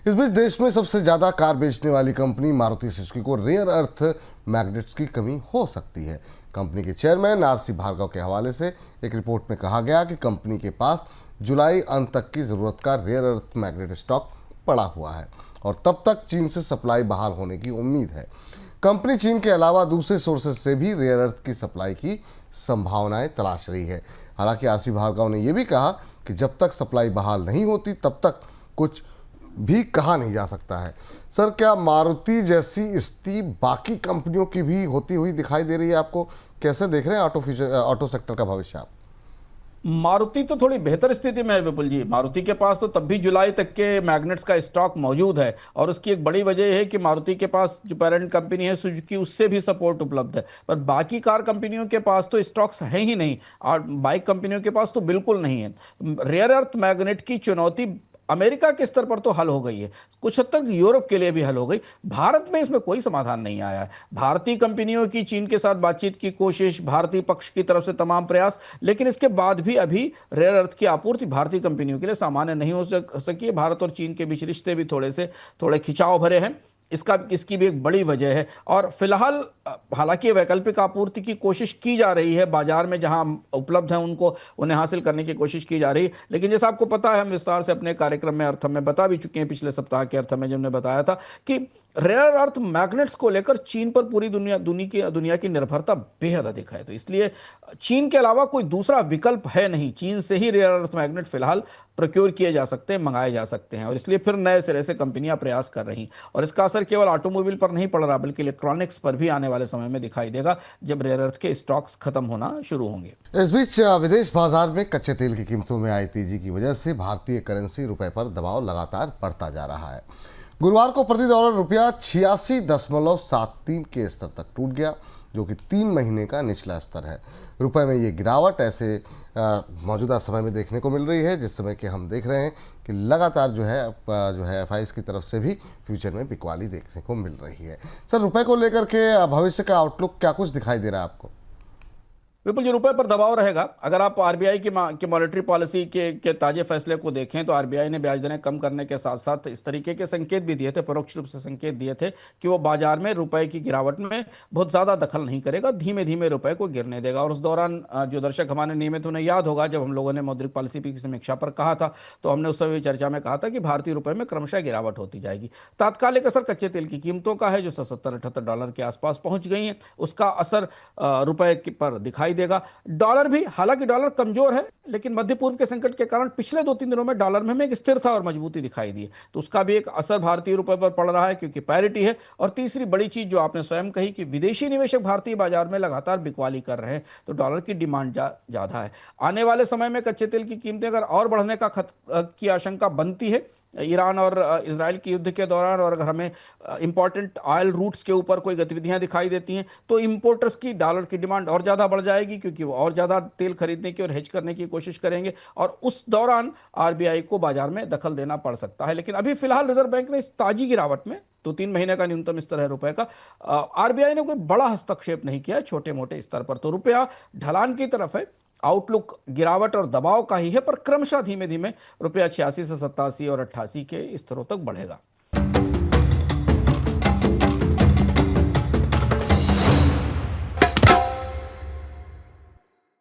इस बीच देश में सबसे ज्यादा कार बेचने वाली कंपनी मारुति सुजुकी को रेयर अर्थ मैग्नेट्स की कमी हो सकती है। कंपनी के चेयरमैन आरसी भार्गव के हवाले से एक रिपोर्ट में कहा गया कि कंपनी के पास जुलाई अंत तक की जरूरत का रेयर अर्थ मैग्नेट स्टॉक पड़ा हुआ है और तब तक चीन से सप्लाई बहाल होने की उम्मीद है। कंपनी चीन के अलावा दूसरे सोर्सेज से भी रेयर अर्थ की सप्लाई की संभावनाएं तलाश रही है। हालांकि आरसी भार्गव ने यह भी कहा कि जब तक सप्लाई बहाल नहीं होती तब तक कुछ भी कहा नहीं जा सकता है। सर, क्या मारुति जैसी स्थिति बाकी कंपनियों की भी होती हुई दिखाई दे रही है आपको? कैसे देख रहे हैं ऑटो सेक्टर का भविष्य आप? मारुति तो थोड़ी बेहतर स्थिति में है विपुल जी। मारुति के पास तो तब भी जुलाई तक के मैग्नेट्स का स्टॉक मौजूद है और उसकी एक बड़ी वजह है कि मारुति के पास जो पेरेंट कंपनी है सुजुकी, उससे भी सपोर्ट उपलब्ध है। पर बाकी कार कंपनियों के पास तो स्टॉक्स है ही नहीं और बाइक कंपनियों के पास तो बिल्कुल नहीं है। रेयर अर्थ मैग्नेट की चुनौती अमेरिका के स्तर पर तो हल हो गई है, कुछ हद तक यूरोप के लिए भी हल हो गई। भारत में इसमें कोई समाधान नहीं आया है। भारतीय कंपनियों की चीन के साथ बातचीत की कोशिश, भारतीय पक्ष की तरफ से तमाम प्रयास, लेकिन इसके बाद भी अभी रेयर अर्थ की आपूर्ति भारतीय कंपनियों के लिए सामान्य नहीं हो सकी है। भारत और चीन के बीच रिश्ते भी थोड़े खिंचाव भरे हैं। इसकी भी एक बड़ी वजह है और फिलहाल हालांकि वैकल्पिक आपूर्ति की कोशिश की जा रही है, बाजार में जहां उपलब्ध है उन्हें हासिल करने की कोशिश की जा रही है। लेकिन जैसा आपको पता है, हम विस्तार से अपने कार्यक्रम में अर्थम में बता भी चुके हैं, पिछले सप्ताह के अर्थम में जब हमने बताया था कि रेयर अर्थ मैग्नेट्स को लेकर चीन पर पूरी दुनिया की निर्भरता बेहद अधिक है। तो इसलिए चीन के अलावा कोई दूसरा विकल्प है नहीं। चीन से ही रेयर अर्थ मैग्नेट फिलहाल प्रोक्योर किए जा सकते हैं, मंगाए जा सकते हैं और इसलिए फिर नए सिरे से कंपनियां प्रयास कर रही और इसका असर केवल ऑटोमोबाइल पर नहीं पड़ रहा बल्कि इलेक्ट्रॉनिक्स पर भी आने वाले समय में दिखाई देगा जब रेयर अर्थ के स्टॉक्स खत्म होना शुरू होंगे। इस बीच विदेश बाजार में कच्चे तेल की कीमतों में आई तेजी की वजह से भारतीय करेंसी रुपए पर दबाव लगातार बढ़ता जा रहा है। गुरुवार को प्रति डॉलर रुपया 86.73 के स्तर तक टूट गया, जो कि 3 महीने का निचला स्तर है। रुपए में ये गिरावट ऐसे मौजूदा समय में देखने को मिल रही है जिस समय कि हम देख रहे हैं कि लगातार जो है एफआईएस की तरफ से भी फ्यूचर में बिकवाली देखने को मिल रही है। सर, रुपए को लेकर के भविष्य का आउटलुक क्या कुछ दिखाई दे रहा है आपको? विपुल जी, रुपए पर दबाव रहेगा। अगर आप आरबीआई की मॉनेटरी पॉलिसी के ताजे फैसले को देखें तो आरबीआई ने ब्याज दरें कम करने के साथ साथ इस तरीके के संकेत भी दिए थे, परोक्ष रूप से संकेत दिए थे कि वो बाजार में रुपए की गिरावट में बहुत ज़्यादा दखल नहीं करेगा, धीमे धीमे रुपए को गिरने देगा। और उस दौरान जो दर्शक हमारे नियमित उन्हें याद होगा, जब हम लोगों ने मौद्रिक पॉलिसी की समीक्षा पर कहा था तो हमने उस समय चर्चा में कहा था कि भारतीय रुपये में क्रमशः गिरावट होती जाएगी। तात्कालिक असर कच्चे तेल की कीमतों का है जो 77-78 डॉलर के आसपास पहुंच गई हैं, उसका असर रुपए पर दिखाई देगा। डॉलर भी, हालांकि डॉलर कमजोर है लेकिन मध्य पूर्व के संकट के कारण पिछले 2-3 दिनों में डॉलर में हमें एक स्थिरता और मजबूती दिखाई दी है, तो उसका भी एक असर भारतीय रुपए पर पड़ रहा है क्योंकि पैरिटी है। और तीसरी बड़ी चीज जो आपने स्वयं कही कि विदेशी निवेशक भारतीय बाजार में लगातार बिकवाली कर रहे हैं, तो डॉलर की डिमांड ज्यादा है। आने वाले समय में कच्चे तेल की कीमतें अगर और बढ़ने की आशंका बनती है ईरान और इजराइल के युद्ध के दौरान, और अगर हमें इंपॉर्टेंट ऑयल रूट्स के ऊपर कोई गतिविधियां दिखाई देती हैं तो इंपोर्टर्स की डॉलर की डिमांड और ज़्यादा बढ़ जाएगी क्योंकि वो और ज़्यादा तेल खरीदने की और हेज करने की कोशिश करेंगे और उस दौरान आरबीआई को बाजार में दखल देना पड़ सकता है। लेकिन अभी फिलहाल रिजर्व बैंक ने इस ताजी गिरावट में, तो 3 महीने का न्यूनतम स्तर है रुपए का, आरबीआई ने कोई बड़ा हस्तक्षेप नहीं किया है, छोटे मोटे स्तर पर। तो रुपया ढलान की तरफ है, आउटलुक गिरावट और दबाव का ही है, पर क्रमशः धीमे धीमे रुपया 86 से 87 और 88 के स्तरों तक बढ़ेगा।